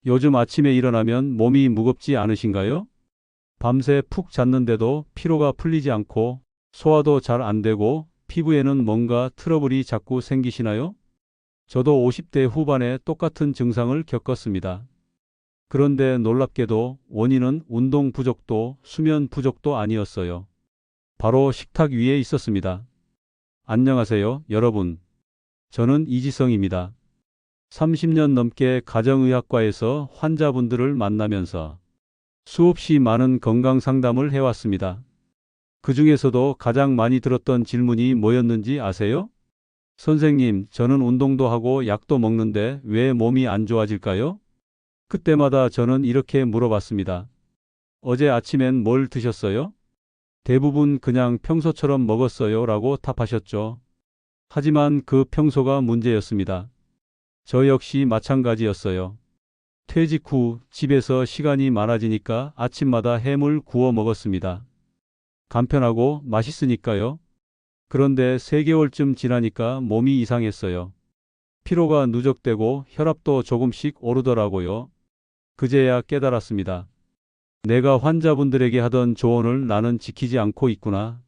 요즘 아침에 일어나면 몸이 무겁지 않으신가요? 밤새 푹 잤는데도 피로가 풀리지 않고 소화도 잘 안 되고 피부에는 뭔가 트러블이 자꾸 생기시나요? 저도 50대 후반에 똑같은 증상을 겪었습니다. 그런데 놀랍게도 원인은 운동 부족도 수면 부족도 아니었어요. 바로 식탁 위에 있었습니다. 안녕하세요, 여러분. 저는 이지성입니다. 30년 넘게 가정의학과에서 환자분들을 만나면서 수없이 많은 건강 상담을 해왔습니다. 그 중에서도 가장 많이 들었던 질문이 뭐였는지 아세요? 선생님, 저는 운동도 하고 약도 먹는데 왜 몸이 안 좋아질까요? 그때마다 저는 이렇게 물어봤습니다. 어제 아침엔 뭘 드셨어요? 대부분 그냥 평소처럼 먹었어요 라고 답하셨죠. 하지만 그 평소가 문제였습니다. 저 역시 마찬가지였어요. 퇴직 후 집에서 시간이 많아지니까 아침마다 해물 구워 먹었습니다. 간편하고 맛있으니까요. 그런데 3개월쯤 지나니까 몸이 이상했어요. 피로가 누적되고 혈압도 조금씩 오르더라고요. 그제야 깨달았습니다. 내가 환자분들에게 하던 조언을 나는 지키지 않고 있구나.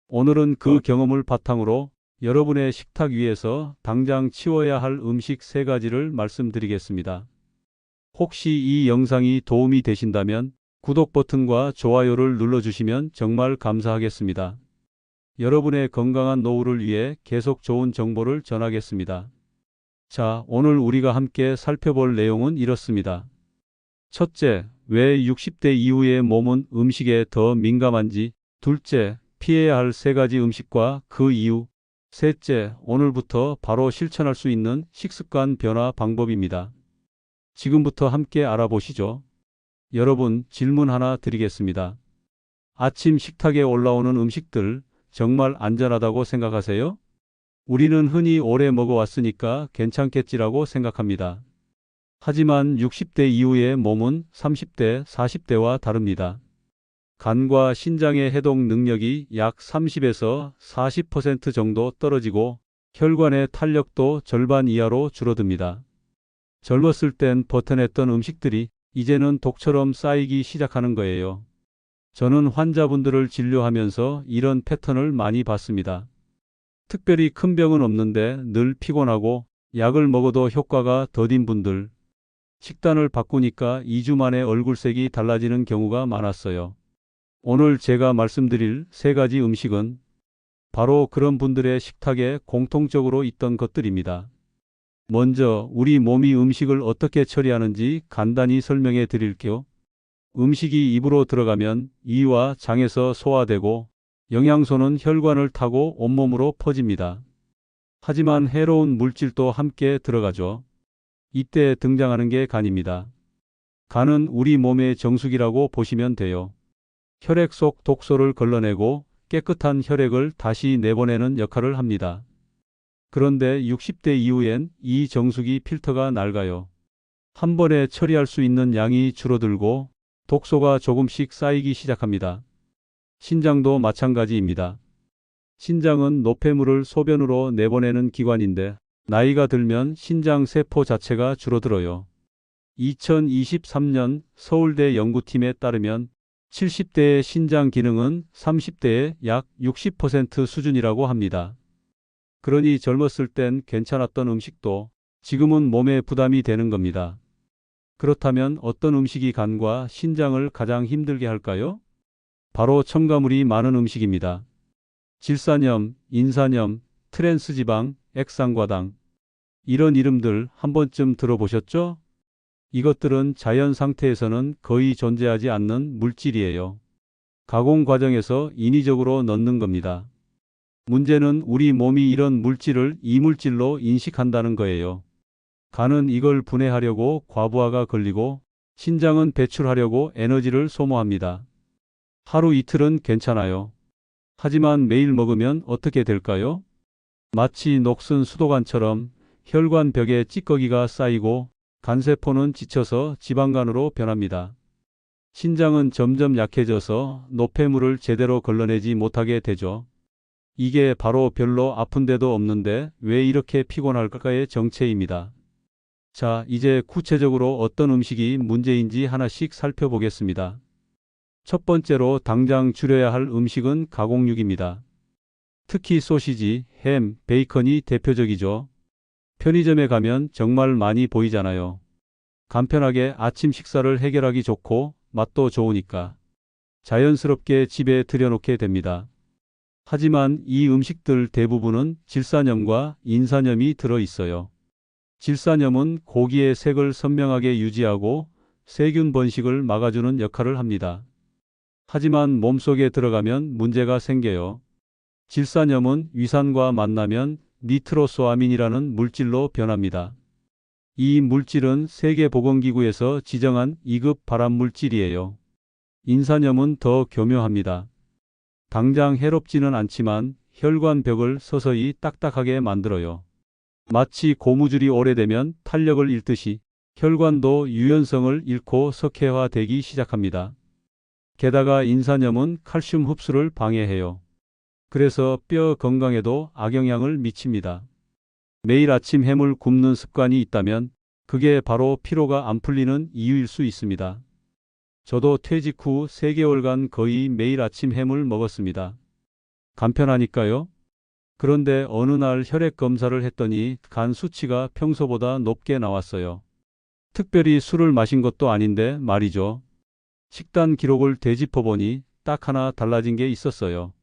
오늘은 그 경험을 바탕으로 여러분의 식탁 위에서 당장 치워야 할 음식 3가지를 말씀드리겠습니다. 혹시 이 영상이 도움이 되신다면 구독 버튼과 좋아요를 눌러주시면 정말 감사하겠습니다. 여러분의 건강한 노후를 위해 계속 좋은 정보를 전하겠습니다. 자, 오늘 우리가 함께 살펴볼 내용은 이렇습니다. 첫째, 왜 60대 이후의 몸은 음식에 더 민감한지. 둘째, 피해야 할 3가지 음식과 그 이유. 셋째, 오늘부터 바로 실천할 수 있는 식습관 변화 방법입니다. 지금부터 함께 알아보시죠. 여러분, 질문 하나 드리겠습니다. 아침 식탁에 올라오는 음식들 정말 안전하다고 생각하세요? 우리는 흔히 오래 먹어왔으니까 괜찮겠지라고 생각합니다. 하지만 60대 이후의 몸은 30대, 40대와 다릅니다. 간과 신장의 해독 능력이 약 30에서 40% 정도 떨어지고 혈관의 탄력도 절반 이하로 줄어듭니다. 젊었을 땐 버텨냈던 음식들이 이제는 독처럼 쌓이기 시작하는 거예요. 저는 환자분들을 진료하면서 이런 패턴을 많이 봤습니다. 특별히 큰 병은 없는데 늘 피곤하고 약을 먹어도 효과가 더딘 분들. 식단을 바꾸니까 2주 만에 얼굴색이 달라지는 경우가 많았어요. 오늘 제가 말씀드릴 3가지 음식은 바로 그런 분들의 식탁에 공통적으로 있던 것들입니다. 먼저 우리 몸이 음식을 어떻게 처리하는지 간단히 설명해 드릴게요. 음식이 입으로 들어가면 이와 장에서 소화되고 영양소는 혈관을 타고 온몸으로 퍼집니다. 하지만 해로운 물질도 함께 들어가죠. 이때 등장하는 게 간입니다. 간은 우리 몸의 정수기라고 보시면 돼요. 혈액 속 독소를 걸러내고 깨끗한 혈액을 다시 내보내는 역할을 합니다. 그런데 60대 이후엔 이 정수기 필터가 낡아요. 한 번에 처리할 수 있는 양이 줄어들고 독소가 조금씩 쌓이기 시작합니다. 신장도 마찬가지입니다. 신장은 노폐물을 소변으로 내보내는 기관인데 나이가 들면 신장 세포 자체가 줄어들어요. 2023년 서울대 연구팀에 따르면 70대의 신장 기능은 30대의 약 60% 수준이라고 합니다. 그러니 젊었을 땐 괜찮았던 음식도 지금은 몸에 부담이 되는 겁니다. 그렇다면 어떤 음식이 간과 신장을 가장 힘들게 할까요? 바로 첨가물이 많은 음식입니다. 질산염, 인산염, 트랜스지방, 액상과당. 이런 이름들 한 번쯤 들어보셨죠? 이것들은 자연 상태에서는 거의 존재하지 않는 물질이에요. 가공 과정에서 인위적으로 넣는 겁니다. 문제는 우리 몸이 이런 물질을 이물질로 인식한다는 거예요. 간은 이걸 분해하려고 과부하가 걸리고 신장은 배출하려고 에너지를 소모합니다. 하루 이틀은 괜찮아요. 하지만 매일 먹으면 어떻게 될까요? 마치 녹슨 수도관처럼 혈관 벽에 찌꺼기가 쌓이고 간세포는 지쳐서 지방간으로 변합니다. 신장은 점점 약해져서 노폐물을 제대로 걸러내지 못하게 되죠. 이게 바로 별로 아픈 데도 없는데 왜 이렇게 피곤할까의 정체입니다. 자, 이제 구체적으로 어떤 음식이 문제인지 하나씩 살펴보겠습니다. 첫 번째로 당장 줄여야 할 음식은 가공육입니다. 특히 소시지, 햄, 베이컨이 대표적이죠. 편의점에 가면 정말 많이 보이잖아요. 간편하게 아침 식사를 해결하기 좋고 맛도 좋으니까 자연스럽게 집에 들여놓게 됩니다. 하지만 이 음식들 대부분은 질산염과 인산염이 들어 있어요. 질산염은 고기의 색을 선명하게 유지하고 세균 번식을 막아주는 역할을 합니다. 하지만 몸속에 들어가면 문제가 생겨요. 질산염은 위산과 만나면 니트로소아민이라는 물질로 변합니다. 이 물질은 세계보건기구에서 지정한 2급 발암물질이에요. 인산염은 더 교묘합니다. 당장 해롭지는 않지만 혈관벽을 서서히 딱딱하게 만들어요. 마치 고무줄이 오래되면 탄력을 잃듯이 혈관도 유연성을 잃고 석회화되기 시작합니다. 게다가 인산염은 칼슘 흡수를 방해해요. 그래서 뼈 건강에도 악영향을 미칩니다. 매일 아침 햄을 굽는 습관이 있다면 그게 바로 피로가 안 풀리는 이유일 수 있습니다. 저도 퇴직 후 3개월간 거의 매일 아침 햄을 먹었습니다. 간편하니까요. 그런데 어느 날 혈액 검사를 했더니 간 수치가 평소보다 높게 나왔어요. 특별히 술을 마신 것도 아닌데 말이죠. 식단 기록을 되짚어보니 딱 하나 달라진 게 있었어요.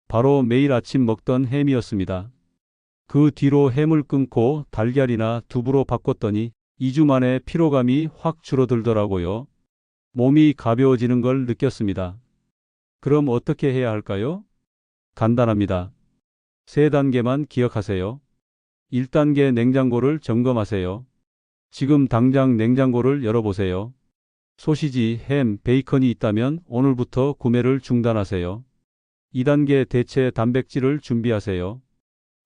바로 매일 아침 먹던 햄이었습니다. 그 뒤로 햄을 끊고 달걀이나 두부로 바꿨더니 2주 만에 피로감이 확 줄어들더라고요. 몸이 가벼워지는 걸 느꼈습니다. 그럼 어떻게 해야 할까요? 간단합니다. 3단계만 기억하세요. 1단계 냉장고를 점검하세요. 지금 당장 냉장고를 열어보세요. 소시지, 햄, 베이컨이 있다면 오늘부터 구매를 중단하세요. 2단계 대체 단백질을 준비하세요.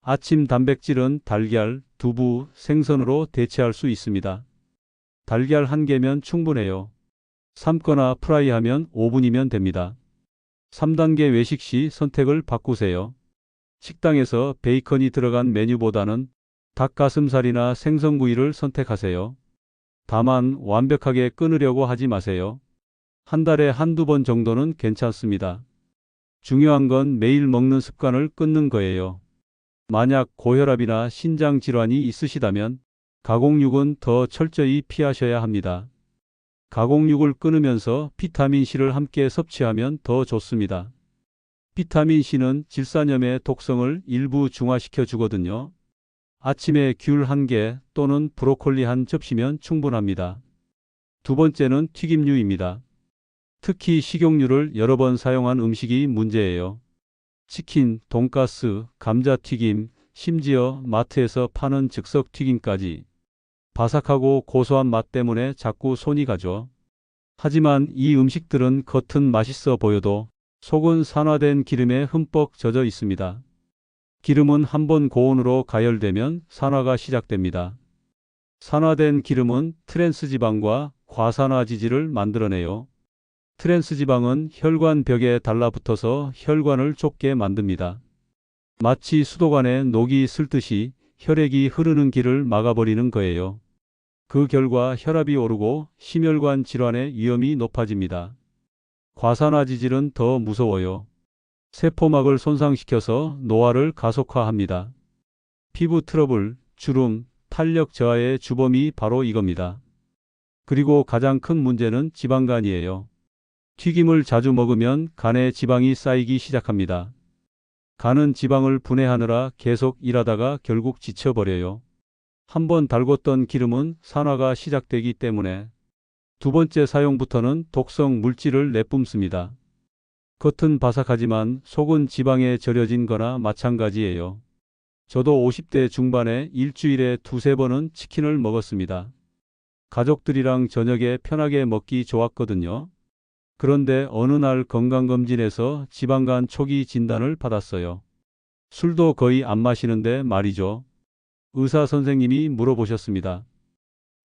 아침 단백질은 달걀, 두부, 생선으로 대체할 수 있습니다. 달걀 1개면 충분해요. 삶거나 프라이하면 5분이면 됩니다. 3단계 외식 시 선택을 바꾸세요. 식당에서 베이컨이 들어간 메뉴보다는 닭가슴살이나 생선구이를 선택하세요. 다만 완벽하게 끊으려고 하지 마세요. 한 달에 한두 번 정도는 괜찮습니다. 중요한 건 매일 먹는 습관을 끊는 거예요. 만약 고혈압이나 신장 질환이 있으시다면 가공육은 더 철저히 피하셔야 합니다. 가공육을 끊으면서 비타민C를 함께 섭취하면 더 좋습니다. 비타민C는 질산염의 독성을 일부 중화시켜 주거든요. 아침에 귤 1개 또는 브로콜리 한 접시면 충분합니다. 두 번째는 튀김류입니다. 특히 식용유를 여러 번 사용한 음식이 문제예요. 치킨, 돈가스, 감자튀김, 심지어 마트에서 파는 즉석 튀김까지. 바삭하고 고소한 맛 때문에 자꾸 손이 가죠. 하지만 이 음식들은 겉은 맛있어 보여도 속은 산화된 기름에 흠뻑 젖어 있습니다. 기름은 한번 고온으로 가열되면 산화가 시작됩니다. 산화된 기름은 트랜스지방과 과산화지질을 만들어내요. 트랜스지방은 혈관벽에 달라붙어서 혈관을 좁게 만듭니다. 마치 수도관에 녹이 슬듯이 혈액이 흐르는 길을 막아버리는 거예요. 그 결과 혈압이 오르고 심혈관 질환의 위험이 높아집니다. 과산화지질은 더 무서워요. 세포막을 손상시켜서 노화를 가속화합니다. 피부 트러블, 주름, 탄력 저하의 주범이 바로 이겁니다. 그리고 가장 큰 문제는 지방간이에요. 튀김을 자주 먹으면 간에 지방이 쌓이기 시작합니다. 간은 지방을 분해하느라 계속 일하다가 결국 지쳐버려요. 한번 달궜던 기름은 산화가 시작되기 때문에 두 번째 사용부터는 독성 물질을 내뿜습니다. 겉은 바삭하지만 속은 지방에 절여진 거나 마찬가지예요. 저도 50대 중반에 일주일에 2~3번은 치킨을 먹었습니다. 가족들이랑 저녁에 편하게 먹기 좋았거든요. 그런데 어느 날 건강검진에서 지방간 초기 진단을 받았어요. 술도 거의 안 마시는데 말이죠. 의사 선생님이 물어보셨습니다.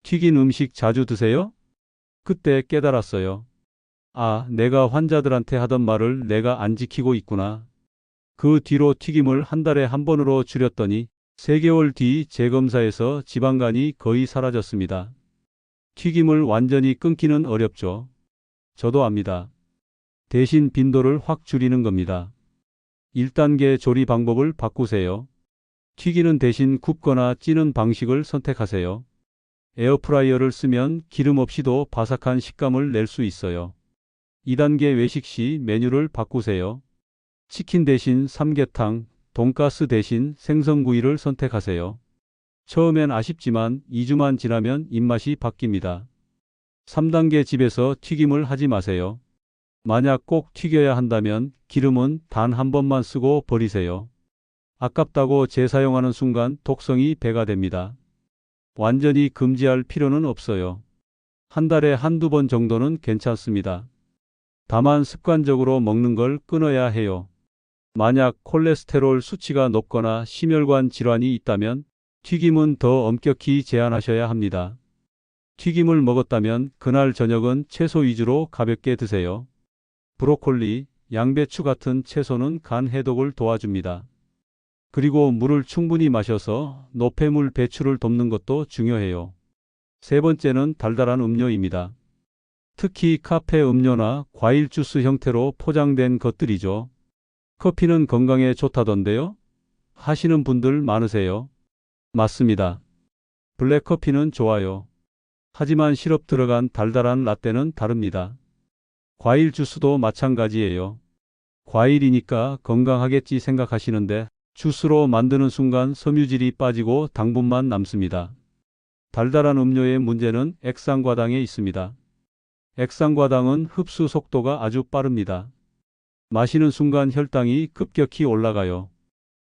튀긴 음식 자주 드세요? 그때 깨달았어요. 아, 내가 환자들한테 하던 말을 내가 안 지키고 있구나. 그 뒤로 튀김을 한 달에 1번으로 줄였더니 3개월 뒤 재검사에서 지방간이 거의 사라졌습니다. 튀김을 완전히 끊기는 어렵죠. 저도 압니다. 대신 빈도를 확 줄이는 겁니다. 1단계 조리 방법을 바꾸세요. 튀기는 대신 굽거나 찌는 방식을 선택하세요. 에어프라이어를 쓰면 기름 없이도 바삭한 식감을 낼 수 있어요. 2단계 외식 시 메뉴를 바꾸세요. 치킨 대신 삼계탕, 돈가스 대신 생선구이를 선택하세요. 처음엔 아쉽지만 2주만 지나면 입맛이 바뀝니다. 3단계 집에서 튀김을 하지 마세요. 만약 꼭 튀겨야 한다면 기름은 단 한 번만 쓰고 버리세요. 아깝다고 재사용하는 순간 독성이 배가 됩니다. 완전히 금지할 필요는 없어요. 한 달에 한두 번 정도는 괜찮습니다. 다만 습관적으로 먹는 걸 끊어야 해요. 만약 콜레스테롤 수치가 높거나 심혈관 질환이 있다면 튀김은 더 엄격히 제한하셔야 합니다. 튀김을 먹었다면 그날 저녁은 채소 위주로 가볍게 드세요. 브로콜리, 양배추 같은 채소는 간 해독을 도와줍니다. 그리고 물을 충분히 마셔서 노폐물 배출을 돕는 것도 중요해요. 3번째는 달달한 음료입니다. 특히 카페 음료나 과일 주스 형태로 포장된 것들이죠. 커피는 건강에 좋다던데요? 하시는 분들 많으세요? 맞습니다. 블랙커피는 좋아요. 하지만 시럽 들어간 달달한 라떼는 다릅니다. 과일 주스도 마찬가지예요. 과일이니까 건강하겠지 생각하시는데 주스로 만드는 순간 섬유질이 빠지고 당분만 남습니다. 달달한 음료의 문제는 액상과당에 있습니다. 액상과당은 흡수 속도가 아주 빠릅니다. 마시는 순간 혈당이 급격히 올라가요.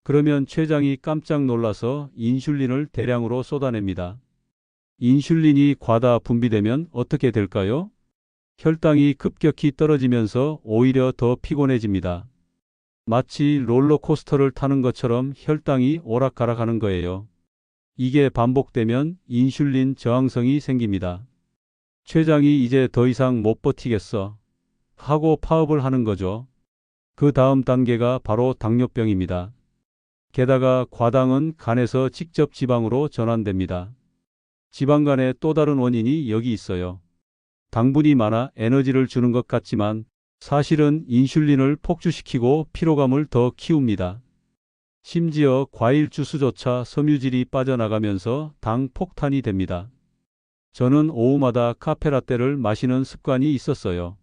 그러면 췌장이 깜짝 놀라서 인슐린을 대량으로 쏟아냅니다. 인슐린이 과다 분비되면 어떻게 될까요? 혈당이 급격히 떨어지면서 오히려 더 피곤해집니다. 마치 롤러코스터를 타는 것처럼 혈당이 오락가락하는 거예요. 이게 반복되면 인슐린 저항성이 생깁니다. 췌장이 이제 더 이상 못 버티겠어 하고 파업을 하는 거죠. 그 다음 단계가 바로 당뇨병입니다. 게다가 과당은 간에서 직접 지방으로 전환됩니다. 지방간의 또 다른 원인이 여기 있어요. 당분이 많아 에너지를 주는 것 같지만 사실은 인슐린을 폭주시키고 피로감을 더 키웁니다. 심지어 과일 주스조차 섬유질이 빠져나가면서 당 폭탄이 됩니다. 저는 오후마다 카페라떼를 마시는 습관이 있었어요.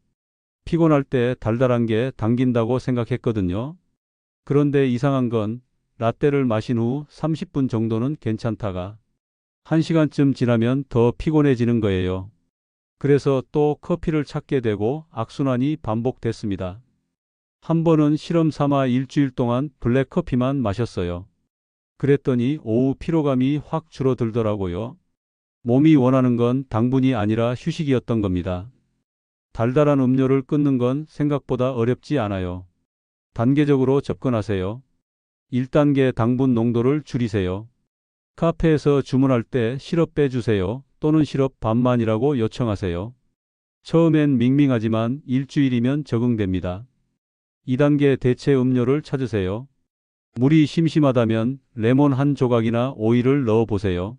피곤할 때 달달한 게 당긴다고 생각했거든요. 그런데 이상한 건 라떼를 마신 후 30분 정도는 괜찮다가 1시간쯤 지나면 더 피곤해지는 거예요. 그래서 또 커피를 찾게 되고 악순환이 반복됐습니다. 한 번은 실험 삼아 일주일 동안 블랙커피만 마셨어요. 그랬더니 오후 피로감이 확 줄어들더라고요. 몸이 원하는 건 당분이 아니라 휴식이었던 겁니다. 달달한 음료를 끊는 건 생각보다 어렵지 않아요. 단계적으로 접근하세요. 1단계 당분 농도를 줄이세요. 카페에서 주문할 때 시럽 빼주세요. 또는 시럽 반만이라고 요청하세요. 처음엔 밍밍하지만 일주일이면 적응됩니다. 2단계 대체 음료를 찾으세요. 물이 심심하다면 레몬 한 조각이나 오이를 넣어보세요.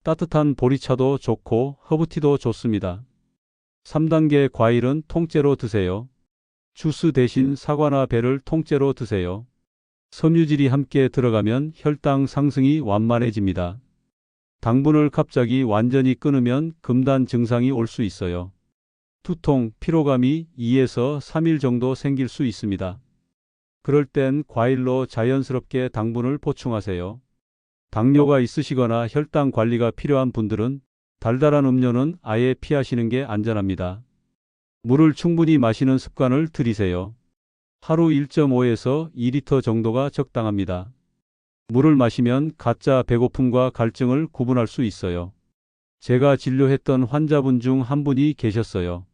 따뜻한 보리차도 좋고 허브티도 좋습니다. 3단계 과일은 통째로 드세요. 주스 대신 사과나 배를 통째로 드세요. 섬유질이 함께 들어가면 혈당 상승이 완만해집니다. 당분을 갑자기 완전히 끊으면 금단 증상이 올 수 있어요. 두통, 피로감이 2에서 3일 정도 생길 수 있습니다. 그럴 땐 과일로 자연스럽게 당분을 보충하세요. 당뇨가 있으시거나 혈당 관리가 필요한 분들은 달달한 음료는 아예 피하시는 게 안전합니다. 물을 충분히 마시는 습관을 들이세요. 하루 1.5에서 2리터 정도가 적당합니다. 물을 마시면 가짜 배고픔과 갈증을 구분할 수 있어요. 제가 진료했던 환자분 중 한 분이 계셨어요.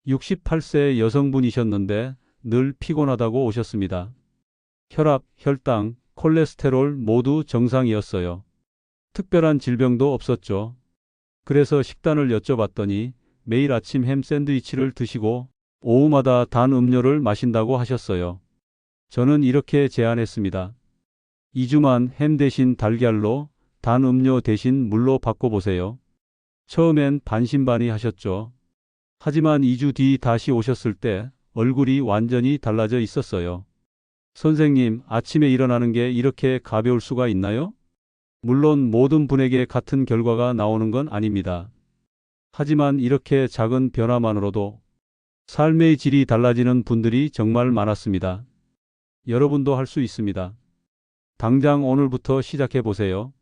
68세 여성분이셨는데 늘 피곤하다고 오셨습니다. 혈압, 혈당, 콜레스테롤 모두 정상이었어요. 특별한 질병도 없었죠. 그래서 식단을 여쭤봤더니 매일 아침 햄 샌드위치를 드시고 오후마다 단 음료를 마신다고 하셨어요. 저는 이렇게 제안했습니다. 2주만 햄 대신 달걀로, 단 음료 대신 물로 바꿔보세요. 처음엔 반신반의하셨죠. 하지만 2주 뒤 다시 오셨을 때 얼굴이 완전히 달라져 있었어요. 선생님, 아침에 일어나는 게 이렇게 가벼울 수가 있나요? 물론 모든 분에게 같은 결과가 나오는 건 아닙니다. 하지만 이렇게 작은 변화만으로도 삶의 질이 달라지는 분들이 정말 많았습니다. 여러분도 할 수 있습니다. 당장 오늘부터 시작해 보세요.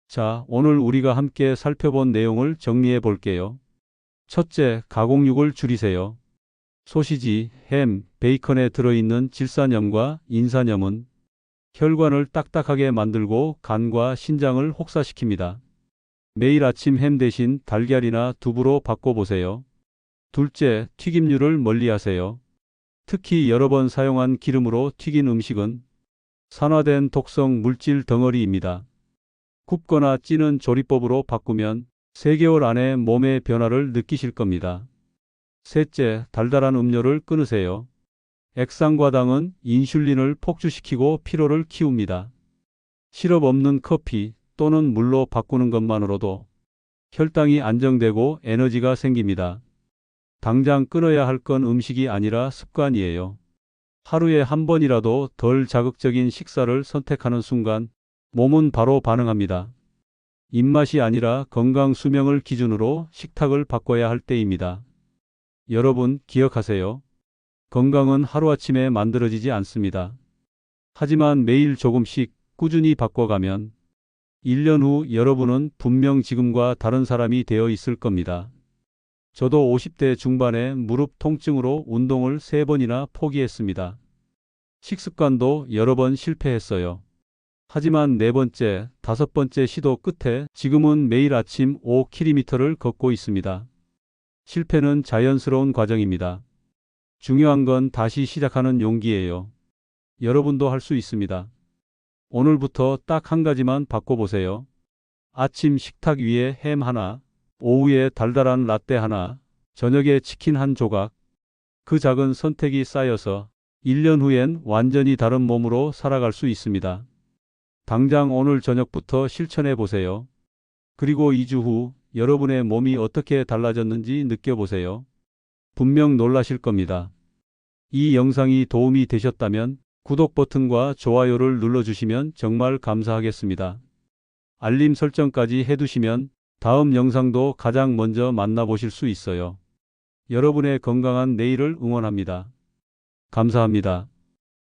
자, 오늘 우리가 함께 살펴본 내용을 정리해 볼게요. 첫째, 가공육을 줄이세요. 소시지, 햄, 베이컨에 들어있는 질산염과 인산염은 혈관을 딱딱하게 만들고 간과 신장을 혹사시킵니다. 매일 아침 햄 대신 달걀이나 두부로 바꿔보세요. 둘째, 튀김류를 멀리하세요. 특히 여러 번 사용한 기름으로 튀긴 음식은 산화된 독성 물질 덩어리입니다. 굽거나 찌는 조리법으로 바꾸면 3개월 안에 몸의 변화를 느끼실 겁니다. 셋째, 달달한 음료를 끊으세요. 액상과당은 인슐린을 폭주시키고 피로를 키웁니다. 시럽 없는 커피 또는 물로 바꾸는 것만으로도 혈당이 안정되고 에너지가 생깁니다. 당장 끊어야 할 건 음식이 아니라 습관이에요. 하루에 한 번이라도 덜 자극적인 식사를 선택하는 순간 몸은 바로 반응합니다. 입맛이 아니라 건강 수명을 기준으로 식탁을 바꿔야 할 때입니다. 여러분 기억하세요. 건강은 하루아침에 만들어지지 않습니다. 하지만 매일 조금씩 꾸준히 바꿔가면 1년 후 여러분은 분명 지금과 다른 사람이 되어 있을 겁니다. 저도 50대 중반에 무릎 통증으로 운동을 3번이나 포기했습니다. 식습관도 여러 번 실패했어요. 하지만 4번째, 5번째 시도 끝에 지금은 매일 아침 5km를 걷고 있습니다. 실패는 자연스러운 과정입니다. 중요한 건 다시 시작하는 용기예요. 여러분도 할 수 있습니다. 오늘부터 딱 한 가지만 바꿔보세요. 아침 식탁 위에 햄 하나, 오후에 달달한 라떼 하나, 저녁에 치킨 한 조각. 그 작은 선택이 쌓여서 1년 후엔 완전히 다른 몸으로 살아갈 수 있습니다. 당장 오늘 저녁부터 실천해 보세요. 그리고 2주 후 여러분의 몸이 어떻게 달라졌는지 느껴보세요. 분명 놀라실 겁니다. 이 영상이 도움이 되셨다면 구독 버튼과 좋아요를 눌러주시면 정말 감사하겠습니다. 알림 설정까지 해두시면 다음 영상도 가장 먼저 만나보실 수 있어요. 여러분의 건강한 내일을 응원합니다. 감사합니다.